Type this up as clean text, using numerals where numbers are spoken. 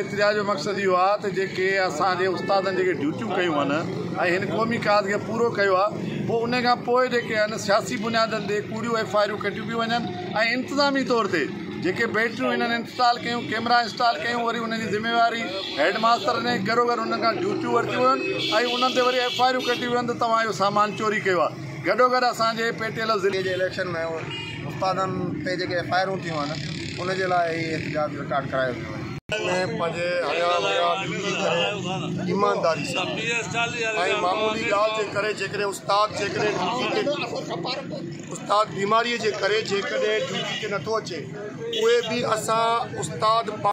एतिरा जो मक़सदु इहो आहे त जेके असांजे उस्तादनि जेके ड्यूटियूं कयूं आहिनि ऐं हिन क़ौमी काज़ खे पूरो कयो आहे पोइ उन खां पोइ जेके आहिनि सियासी बुनियादनि ते कूड़ियूं FIR कटियूं पियूं वञनि ऐं इंतिज़ामी तौर ते जेके बैटरियूं हिननि इंस्टॉल कयूं कैमरा इंस्टॉल कयूं वरी उनजी ज़िम्मेवारी हेड मास्टर ने गॾो गॾु उन खां ड्यूटियूं वरितियूं आहिनि ऐं उन्हनि ते वरी FIR कटियूं आहिनि त तव्हां इहो सामान चोरी कयो आहे। गॾो गॾु असांजे पेटियल ज़िले जे इलेक्शन में उस्तादनि ते जेके FIR थियूं आहिनि उनजे लाइ एहतिजाज रिकॉर्ड करायो वियो आहे। पंहिंजे ईमानदारी सां ऐं मामूली ॻाल्हि जे करे जेकॾहिं उस्ताद बीमारीअ जे करे जेकॾहिं ड्यूटी ते नथो अचे उहे बि असां उस्ताद